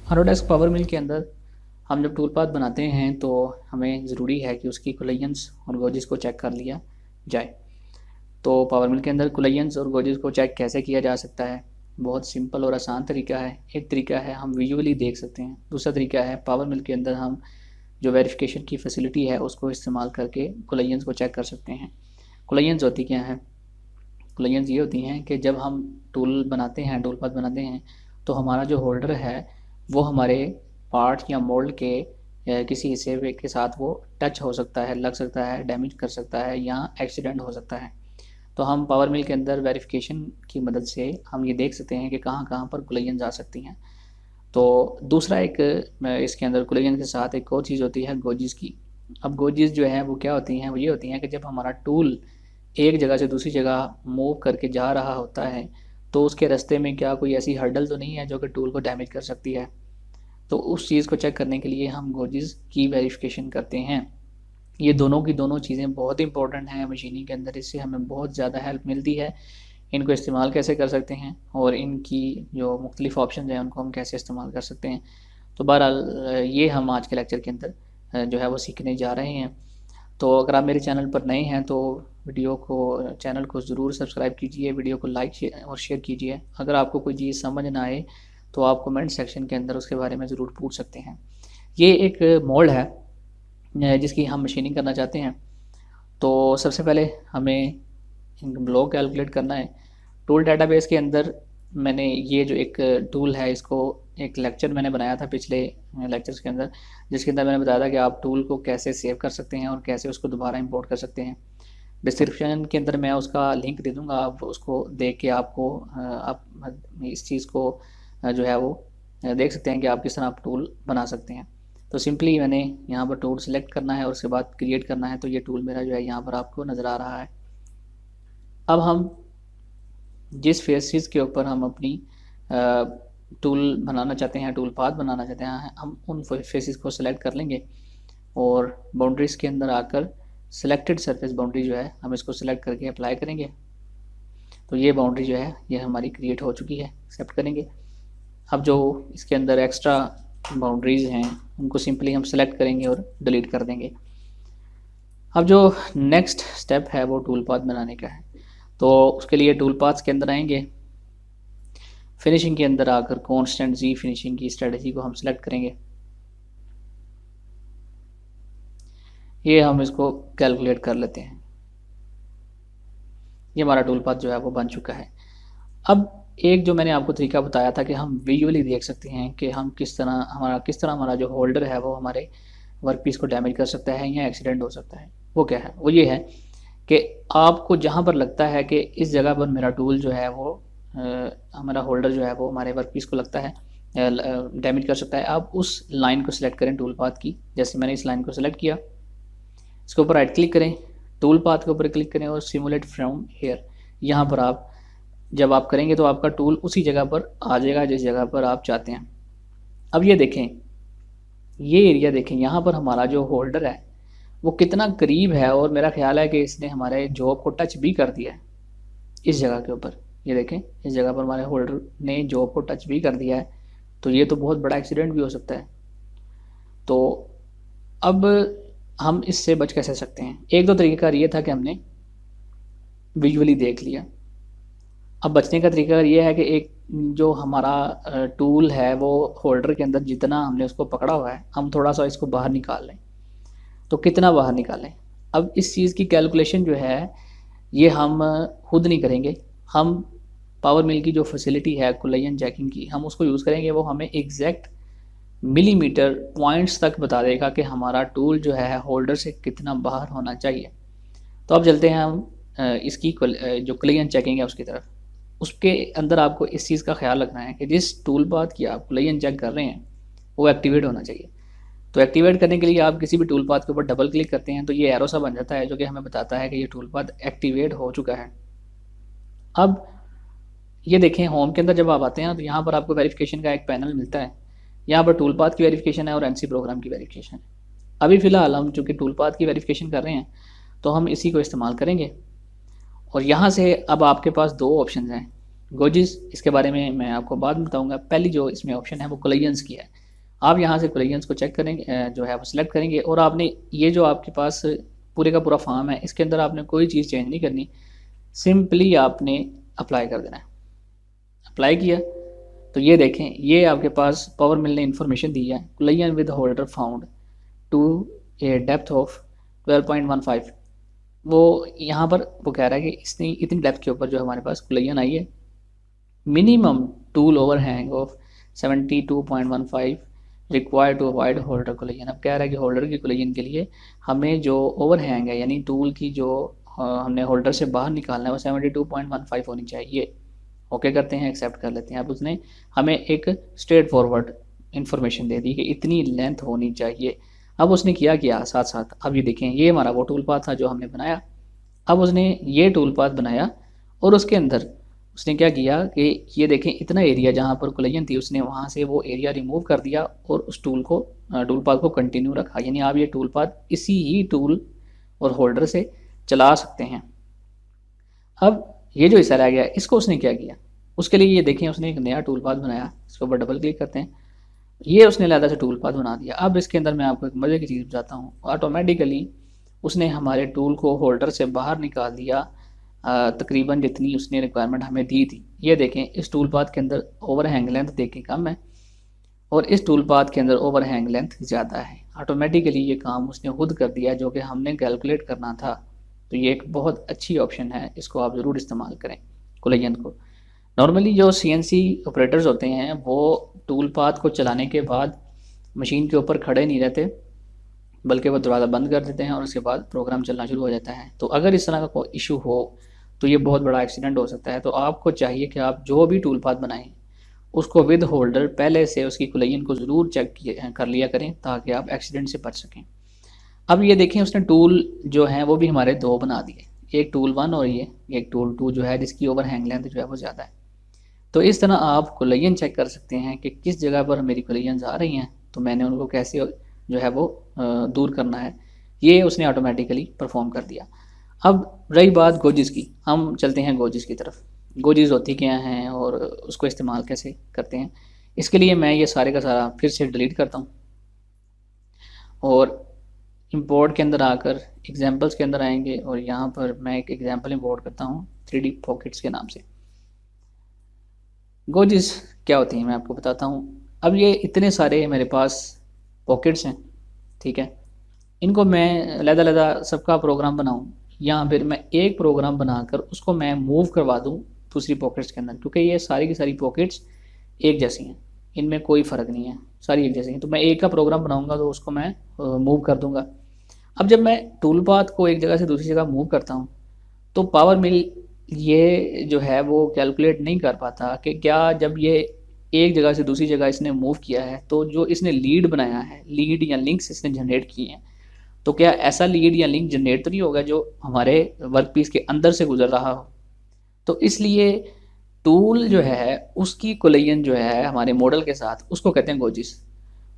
Autodesk power मिल के अंदर हम जब टूल पाथ बनाते हैं तो हमें ज़रूरी है कि उसकी कोलिजन्स और गोजेस को चेक कर लिया जाए। तो पावर मिल के अंदर कोलिजन्स और गोजेस को चेक कैसे किया जा सकता है? बहुत सिंपल और आसान तरीका है। एक तरीका है हम विजुअली देख सकते हैं, दूसरा तरीका है पावर मिल के अंदर हम जो वेरिफिकेशन की फैसिलिटी है उसको इस्तेमाल करके कोलिजन्स को चेक कर सकते हैं। कोलिजन्स होती क्या हैं? कोलिजन्स ये होती हैं कि जब हम टूल बनाते हैं, टूल पाथ बनाते हैं, तो हमारा जो होल्डर है वो हमारे पार्ट या मोल्ड के किसी हिस्से के साथ वो टच हो सकता है, लग सकता है, डैमेज कर सकता है या एक्सीडेंट हो सकता है। तो हम पावर मिल के अंदर वेरिफिकेशन की मदद से हम ये देख सकते हैं कि कहाँ कहाँ पर कोलिजन्स आ सकती हैं। तो दूसरा एक इसके अंदर कोलिजन के साथ एक और चीज़ होती है गोजेस की। अब गोजेस जो है वो क्या होती हैं? वो ये होती हैं कि जब हमारा टूल एक जगह से दूसरी जगह मूव करके जा रहा होता है तो उसके रास्ते में क्या कोई ऐसी हर्डल तो नहीं है जो कि टूल को डैमेज कर सकती है। तो उस चीज़ को चेक करने के लिए हम गोजेस की वेरिफिकेशन करते हैं। ये दोनों की दोनों चीज़ें बहुत इंपॉर्टेंट हैं मशीनिंग के अंदर, इससे हमें बहुत ज़्यादा हेल्प मिलती है। इनको इस्तेमाल कैसे कर सकते हैं और इनकी जो मुख्तलिफ ऑप्शन हैं उनको हम कैसे इस्तेमाल कर सकते हैं। तो बहरहाल ये हम आज के लेक्चर के अंदर जो है वो सीखने जा रहे हैं। तो अगर आप मेरे चैनल पर नए हैं तो चैनल को ज़रूर सब्सक्राइब कीजिए, वीडियो को लाइक और शेयर कीजिए। अगर आपको कोई चीज़ समझ ना आए तो आप कमेंट सेक्शन के अंदर उसके बारे में ज़रूर पूछ सकते हैं। ये एक मोल्ड है जिसकी हम मशीनिंग करना चाहते हैं। तो सबसे पहले हमें ब्लॉक कैलकुलेट करना है। टूल डेटाबेस के अंदर मैंने ये जो एक टूल है इसको एक लेक्चर मैंने बनाया था पिछले लेक्चर्स के अंदर, जिसके अंदर मैंने बताया था कि आप टूल को कैसे सेव कर सकते हैं और कैसे उसको दोबारा इंपोर्ट कर सकते हैं। डिस्क्रिप्शन के अंदर मैं उसका लिंक दे दूँगा, आप उसको देख के आपको आप इस चीज़ को जो है वो देख सकते हैं कि आप किस तरह आप टूल बना सकते हैं। तो सिंपली मैंने यहाँ पर टूल सेलेक्ट करना है और उसके बाद क्रिएट करना है। तो ये टूल मेरा जो है यहाँ पर आपको नज़र आ रहा है। अब हम जिस फेसिस के ऊपर हम अपनी टूल बनाना चाहते हैं, टूल पाथ बनाना चाहते हैं, हम उन फेसिस को सिलेक्ट कर लेंगे और बाउंड्रीज़ के अंदर आकर सिलेक्टेड सरफेस बाउंड्री जो है हम इसको सिलेक्ट करके अप्लाई करेंगे। तो ये बाउंड्री जो है ये हमारी क्रिएट हो चुकी है, एक्सेप्ट करेंगे। अब जो इसके अंदर एक्स्ट्रा बाउंड्रीज़ हैं उनको सिंपली हम सेलेक्ट करेंगे और डिलीट कर देंगे। अब जो नेक्स्ट स्टेप है वो टूल पाथ बनाने का है। तो उसके लिए टूल पाथ्स के अंदर आएंगे, फिनिशिंग के अंदर आकर कांस्टेंट जी फिनिशिंग की स्ट्रेटजी को हम सेलेक्ट करेंगे। ये हम इसको कैलकुलेट कर लेते हैं। ये हमारा टूल पाथ जो है वो बन चुका है। अब एक जो मैंने आपको तरीका बताया था कि हम विजुअली देख सकते हैं कि हम किस तरह हमारा जो होल्डर है वो हमारे वर्क पीस को डैमेज कर सकता है या एक्सीडेंट हो सकता है। वो क्या है? वो ये है कि आपको जहाँ पर लगता है कि इस जगह पर मेरा टूल जो है वो हमारा होल्डर जो है वो हमारे वर्क पीस को लगता है डैमेज कर सकता है, आप उस लाइन को सिलेक्ट करें टूल पाथ की। जैसे मैंने इस लाइन को सिलेक्ट किया, इसके ऊपर राइट क्लिक करें, टूल पाथ के ऊपर क्लिक करें और सिमुलेट फ्रॉम हेयर। यहाँ पर आप जब आप करेंगे तो आपका टूल उसी जगह पर आ जाएगा जिस जगह पर आप चाहते हैं। अब ये देखें, ये एरिया देखें, यहाँ पर हमारा जो होल्डर है वो कितना करीब है और मेरा ख्याल है कि इसने हमारे जॉब को टच भी कर दिया है इस जगह के ऊपर। ये देखें, इस जगह पर हमारे होल्डर ने जॉब को टच भी कर दिया है। तो ये तो बहुत बड़ा एक्सीडेंट भी हो सकता है। तो अब हम इससे बच कैसे सकते हैं? एक दो तरीका ये था कि हमने विजुअली देख लिया। अब बचने का तरीका ये है कि एक जो हमारा टूल है वो होल्डर के अंदर जितना हमने उसको पकड़ा हुआ है हम थोड़ा सा इसको बाहर निकाल लें। तो कितना बाहर निकालें? अब इस चीज़ की कैलकुलेशन जो है ये हम खुद नहीं करेंगे, हम पावर मिल की जो फैसिलिटी है कोलिजन चेकिंग की हम उसको यूज़ करेंगे। वो हमें एग्जैक्ट मिलीमीटर पॉइंट्स तक बता देगा कि हमारा टूल जो है होल्डर से कितना बाहर होना चाहिए। तो अब चलते हैं हम इसकी जो कोलिजन चेकिंग है उसकी तरफ। उसके अंदर आपको इस चीज़ का ख्याल रखना है कि जिस टूल पाथ की आप कोलिजन चेक कर रहे हैं वो एक्टिवेट होना चाहिए। तो एक्टिवेट करने के लिए आप किसी भी टूल पाथ के ऊपर डबल क्लिक करते हैं तो ये एरो सा बन जाता है जो कि हमें बताता है कि ये टूल पाथ एक्टिवेट हो चुका है। अब ये देखें, होम के अंदर जब आप आते हैं तो यहाँ पर आपको वेरिफिकेशन का एक पैनल मिलता है। यहाँ पर टूल पाथ की वेरिफिकेशन है और एनसी प्रोग्राम की वेरिफिकेशन है। अभी फ़िलहाल हम चूँकि टूल पाथ की वेरिफिकेशन कर रहे हैं तो हम इसी को इस्तेमाल करेंगे। और यहाँ से अब आपके पास दो ऑप्शन हैं। गोजिस इसके बारे में मैं आपको बाद में बताऊंगा। पहली जो इसमें ऑप्शन है वो कोलिजन्स की है। आप यहाँ से कोलिजन्स को चेक करेंगे, जो है वो सिलेक्ट करेंगे, और आपने ये जो आपके पास पूरे का पूरा फॉर्म है इसके अंदर आपने कोई चीज़ चेंज नहीं करनी, सिंपली आपने अप्लाई कर देना है। अप्लाई किया तो ये देखें, ये आपके पास पावर मिल ने इन्फॉर्मेशन दी है, collision with holder found to a depth of 12.15। वो यहाँ पर वो कह रहा है कि इतनी इतनी डेप्थ के ऊपर जो हमारे पास कोलिजन आई है, minimum tool overhang of 72.15 required to avoid holder collision. अब कह रहा है कि होल्डर की कोलिजन के लिए हमें जो ओवरहैंग है यानी टूल की जो हमने होल्डर से बाहर निकालना है वो 72.15 होनी चाहिए। ओके करते हैं, एक्सेप्ट कर लेते हैं। अब उसने हमें एक स्ट्रेट फॉरवर्ड इन्फॉर्मेशन दे दी कि इतनी लेंथ होनी चाहिए। अब उसने किया साथ साथ, अब ये देखें, ये हमारा वो टूल पाथ था जो हमने बनाया। अब उसने ये टूल पाथ बनाया और उसके अंदर उसने क्या किया कि ये देखें, इतना एरिया जहाँ पर कोलिजन थी उसने वहाँ से वो एरिया रिमूव कर दिया और उस टूल पाथ को कंटिन्यू रखा। यानी आप ये टूल पाथ इसी ही टूल और होल्डर से चला सकते हैं। अब ये जो हिस्सा रह गया इसको उसने क्या किया, उसके लिए ये देखें उसने एक नया टूल पाथ बनाया। इसके ऊपर डबल क्लिक करते हैं, ये उसने अलग से टूल पाथ बना दिया। अब इसके अंदर मैं आपको एक मज़े की चीज़ बताता हूँ, ऑटोमेटिकली उसने हमारे टूल को होल्डर से बाहर निकाल दिया तकरीबन जितनी उसने रिक्वायरमेंट हमें दी थी। ये देखें, इस टूल पाथ के अंदर ओवर हैंग लेंथ देखें कम है और इस टूल पाथ के अंदर ओवर हैंग लेंथ ज़्यादा है। ऑटोमेटिकली ये काम उसने खुद कर दिया जो कि हमने कैलकुलेट करना था। तो ये एक बहुत अच्छी ऑप्शन है, इसको आप ज़रूर इस्तेमाल करें कोलिजन को। नॉर्मली जो CNC ऑपरेटर्स होते हैं वो टूल पाथ को चलाने के बाद मशीन के ऊपर खड़े नहीं रहते, बल्कि वो दरवाज़ा बंद कर देते हैं और उसके बाद प्रोग्राम चलना शुरू हो जाता है। तो अगर इस तरह का कोई इशू हो तो ये बहुत बड़ा एक्सीडेंट हो सकता है। तो आपको चाहिए कि आप जो भी टूल पाथ बनाएं उसको विद होल्डर पहले से उसकी कोलिजन को ज़रूर चेक कर लिया करें ताकि आप एक्सीडेंट से बच सकें। अब ये देखें, उसने टूल जो है वो भी हमारे दो बना दिए, एक टूल 1 और ये एक टूल 2 जो है जिसकी ओवर हैंग लेंथ जो है वो ज़्यादा है। तो इस तरह आप कोलिजन चेक कर सकते हैं कि किस जगह पर मेरी कोलिजन आ रही हैं, तो मैंने उनको कैसे जो है वो दूर करना है, ये उसने ऑटोमेटिकली परफॉर्म कर दिया। अब रही बात गोजिस की, हम चलते हैं गोजिस की तरफ। गोजिस होती क्या हैं और उसको इस्तेमाल कैसे करते हैं। इसके लिए मैं ये सारे का सारा फिर से डिलीट करता हूँ और इंपोर्ट के अंदर आकर एग्जांपल्स के अंदर आएंगे और यहाँ पर मैं एक एग्जांपल इंपोर्ट करता हूँ 3D पॉकेट्स के नाम से। गोजिस क्या होती हैं मैं आपको बताता हूँ। अब ये इतने सारे मेरे पास पॉकेट्स हैं, ठीक है, इनको मैं अलग-अलग सबका प्रोग्राम बनाऊँ या फिर मैं एक प्रोग्राम बनाकर उसको मैं मूव करवा दूँ दूसरी पॉकेट्स के अंदर, क्योंकि ये सारी की सारी पॉकेट्स एक जैसी हैं, इनमें कोई फ़र्क नहीं है, सारी एक जैसी हैं। तो मैं एक का प्रोग्राम बनाऊँगा तो उसको मैं मूव कर दूँगा। अब जब मैं टूल पाथ को एक जगह से दूसरी जगह मूव करता हूँ तो पावर मिल ये जो है वो कैलकुलेट नहीं कर पाता कि क्या जब ये एक जगह से दूसरी जगह इसने मूव किया है तो जो इसने लीड बनाया है, लीड या लिंक्स इसने जनरेट किए हैं, तो क्या ऐसा लीड या लिंक जनरेट तो नहीं होगा जो हमारे वर्कपीस के अंदर से गुजर रहा हो। तो इसलिए टूल जो है उसकी कोलिजन जो है हमारे मॉडल के साथ उसको कहते हैं गोजिस।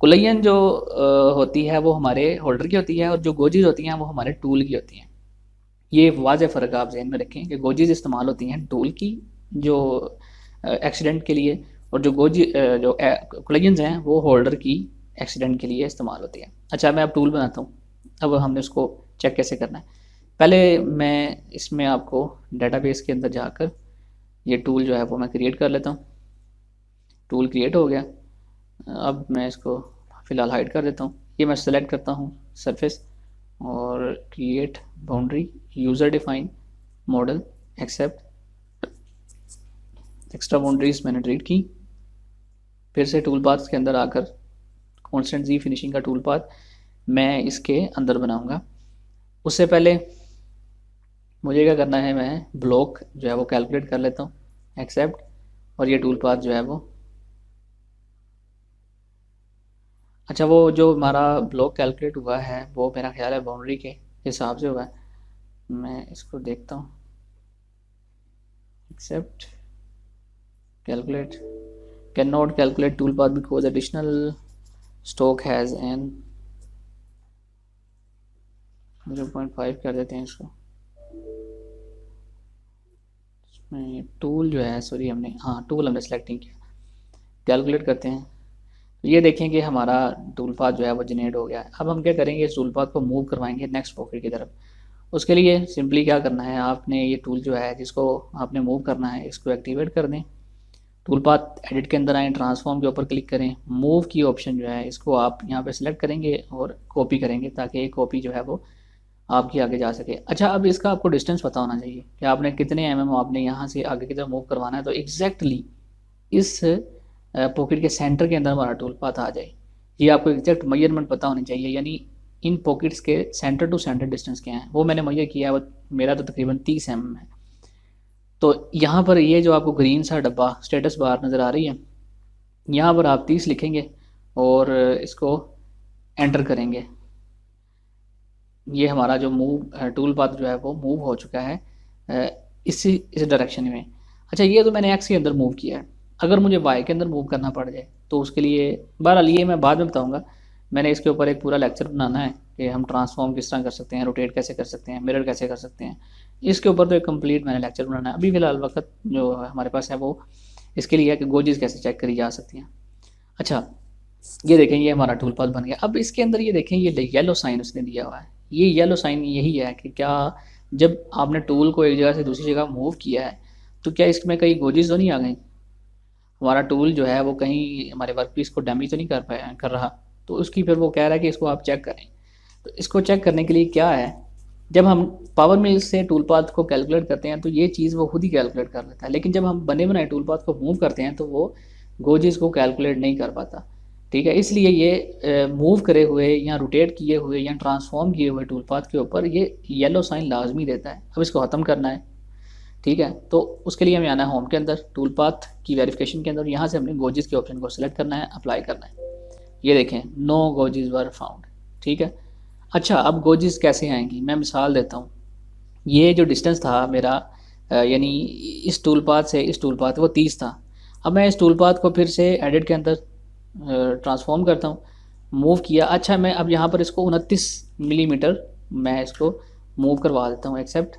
कोलिजन जो होती है वो हमारे होल्डर की होती है और जो गोजिस होती हैं वो हमारे टूल की होती हैं। ये वाज़ेह फ़र्क आप जहन में रखें कि गोजीज़ इस्तेमाल होती हैं टूल की जो एक्सीडेंट के लिए, और जो जो कोलिजन्स हैं वो होल्डर की एक्सीडेंट के लिए इस्तेमाल होती है। अच्छा, मैं अब टूल बनाता हूँ। अब हमने उसको चेक कैसे करना है, पहले मैं इसमें आपको डेटाबेस के अंदर जाकर ये टूल जो है वो मैं क्रिएट कर लेता हूँ। टूल क्रिएट हो गया। अब मैं इसको फ़िलहाल हाइड कर देता हूँ। ये मैं सेलेक्ट करता हूँ सरफेस और create boundary, user define model, accept, extra boundaries मैंने डिलीट की। फिर से टूल पाथ के अंदर आकर कॉन्स्टेंट जी फिनिशिंग का टूल पाथ मैं इसके अंदर बनाऊंगा। उससे पहले मुझे क्या करना है, मैं ब्लॉक जो है वो कैलकुलेट कर लेता हूँ, एक्सेप्ट, और ये टूल पाथ जो है वो, अच्छा वो जो हमारा ब्लॉक कैलकुलेट हुआ है वो मेरा ख्याल है बाउंड्री के हिसाब से हुआ है। मैं इसको देखता हूँ, accept, calculate, can not calculate tool path because additional stock has an 0.5 कर देते हैं इसको, इसमें टूल जो है, सॉरी हमने, हाँ टूल हमने सेलेक्टिंग किया, कैलकुलेट करते हैं। तो ये देखें कि हमारा टूल पाथ जो है वो जनरेट हो गया है। अब हम क्या करेंगे, इस टूल पाथ को मूव करवाएंगे नेक्स्ट पॉकेट की तरफ। उसके लिए सिंपली क्या करना है, आपने ये टूल जो है जिसको आपने मूव करना है इसको एक्टिवेट कर दें। टूल पाथ एडिट के अंदर आएँ, ट्रांसफॉर्म के ऊपर क्लिक करें, मूव की ऑप्शन जो है इसको आप यहाँ पे सिलेक्ट करेंगे और कॉपी करेंगे ताकि एक कॉपी जो है वो आपकी आगे जा सके। अच्छा, अब इसका आपको डिस्टेंस पता होना चाहिए कि आपने कितने आपने यहाँ से आगे की तरफ मूव करवाना है, तो एग्जैक्टली इस पॉकेट के सेंटर के अंदर हमारा टूल पाथ आ जाए। ये आपको एग्जैक्ट मेजरमेंट पता होनी चाहिए, यानी इन पॉकेट्स के सेंटर टू सेंटर डिस्टेंस क्या है वो मैंने मेजर किया है, वो मेरा तो तकरीबन 30 है। तो यहाँ पर ये जो आपको ग्रीन सा डब्बा स्टेटस बार नज़र आ रही है, यहाँ पर आप 30 लिखेंगे और इसको एंटर करेंगे। ये हमारा जो मूव टूल पाथ जो है वो मूव हो चुका है इस डायरेक्शन में। अच्छा, ये तो मैंने एक्स के अंदर मूव किया है। अगर मुझे वाई के अंदर मूव करना पड़ जाए तो उसके लिए बहरहाल ये मैं बाद में बताऊँगा। मैंने इसके ऊपर एक पूरा लेक्चर बनाना है कि हम ट्रांसफॉर्म किस तरह कर सकते हैं, रोटेट कैसे कर सकते हैं, मिरर कैसे कर सकते हैं। इसके ऊपर तो एक कंप्लीट मैंने लेक्चर बनाना है। अभी फ़िलहाल वक्त जो हमारे पास है वो इसके लिए है कि गोजेस कैसे चेक करी जा सकती हैं। अच्छा, ये देखें, ये हमारा टूल पाथ बन गया। अब इसके अंदर ये देखें, ये येलो साइन उसने दिया हुआ है। ये येलो साइन यही है कि क्या जब आपने टूल को एक जगह से दूसरी जगह मूव किया है तो क्या इसमें कहीं गोजेस तो नहीं आ गई, हमारा टूल जो है वो कहीं हमारे वर्क पीस को डैमेज तो नहीं कर रहा। तो उसकी फिर वो कह रहा है कि इसको आप चेक करें। तो इसको चेक करने के लिए क्या है, जब हम पावर मिल से टूल पाथ को कैलकुलेट करते हैं तो ये चीज़ वो खुद ही कैलकुलेट कर लेता है, लेकिन जब हम बने बनाए टूल पाथ को मूव करते हैं तो वो गोजेस को कैलकुलेट नहीं कर पाता। ठीक है, इसलिए ये मूव करे हुए या रोटेट किए हुए या ट्रांसफॉर्म किए हुए टूल पाथ के ऊपर ये येलो साइन लाजमी देता है। अब इसको ख़त्म करना है। ठीक है, तो उसके लिए हमें आना है होम के अंदर, टूल पाथ की वेरिफिकेशन के अंदर, यहाँ से हमने गोजेस के ऑप्शन को सिलेक्ट करना है, अप्लाई करना है। ये देखें, नो गोजेस वर फाउंड। ठीक है। अच्छा, अब गोजेस कैसे आएंगी, मैं मिसाल देता हूँ। ये जो डिस्टेंस था मेरा यानी इस टूल पाथ से इस टूल पाथ वो 30 था। अब मैं इस टूल पाथ को फिर से एडिट के अंदर ट्रांसफॉर्म करता हूँ, मूव किया। अच्छा, मैं अब यहाँ पर इसको 29 मिलीमीटर मैं इसको मूव करवा देता हूँ, एक्सेप्ट।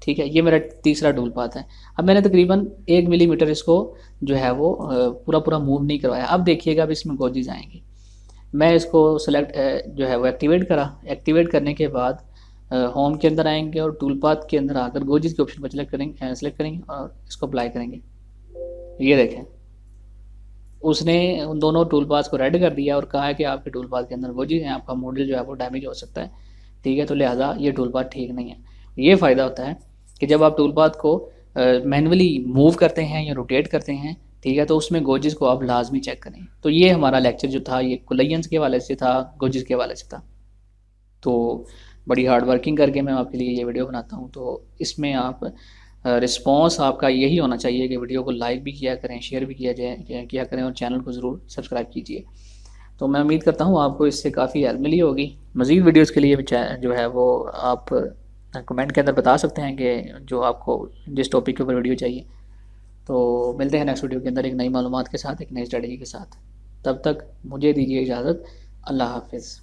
ठीक है, ये मेरा तीसरा टूल पाथ है। अब मैंने तकरीबन 1 मिलीमीटर इसको जो है वो पूरा पूरा मूव नहीं करवाया। अब देखिएगा, अब इसमें गोजेस आएंगी। मैं इसको सेलेक्ट जो है वो एक्टिवेट करा। एक्टिवेट करने के बाद होम के अंदर आएंगे और टूल पाथ के अंदर आकर गोजेस के ऑप्शन को सेलेक्ट करेंगे और इसको अप्लाई करेंगे। ये देखें, उसने उन दोनों टूल पाथ को रेड कर दिया और कहा है कि आपके टूल पाथ के अंदर गोजेस हैं, आपका मॉडल जो है वो डैमेज हो सकता है। ठीक है, तो लिहाजा ये टूल पाथ ठीक नहीं है। ये फ़ायदा होता है कि जब आप टूल पाथ को मैनुअली मूव करते हैं या रोटेट करते हैं, ठीक है, तो उसमें गोजेस को आप लाजमी चेक करें। तो ये हमारा लेक्चर जो था ये कुलैयंस के हवाले से था, गोजेस के हवाले से था। तो बड़ी हार्ड वर्किंग करके मैं आपके लिए ये वीडियो बनाता हूँ। तो इसमें आप रिस्पॉन्स आपका यही होना चाहिए कि वीडियो को लाइक भी किया करें, शेयर भी किया करें और चैनल को ज़रूर सब्सक्राइब कीजिए। तो मैं उम्मीद करता हूँ आपको इससे काफ़ी हेल्प मिली होगी। मज़ीद वीडियोज़ के लिए जो है वो आप कमेंट के अंदर बता सकते हैं कि जो आपको जिस टॉपिक के ऊपर वीडियो चाहिए। तो मिलते हैं नेक्स्ट वीडियो के अंदर एक नई मालूमात के साथ, एक नई स्ट्रेटजी के साथ। तब तक मुझे दीजिए इजाज़त। अल्लाह हाफिज़।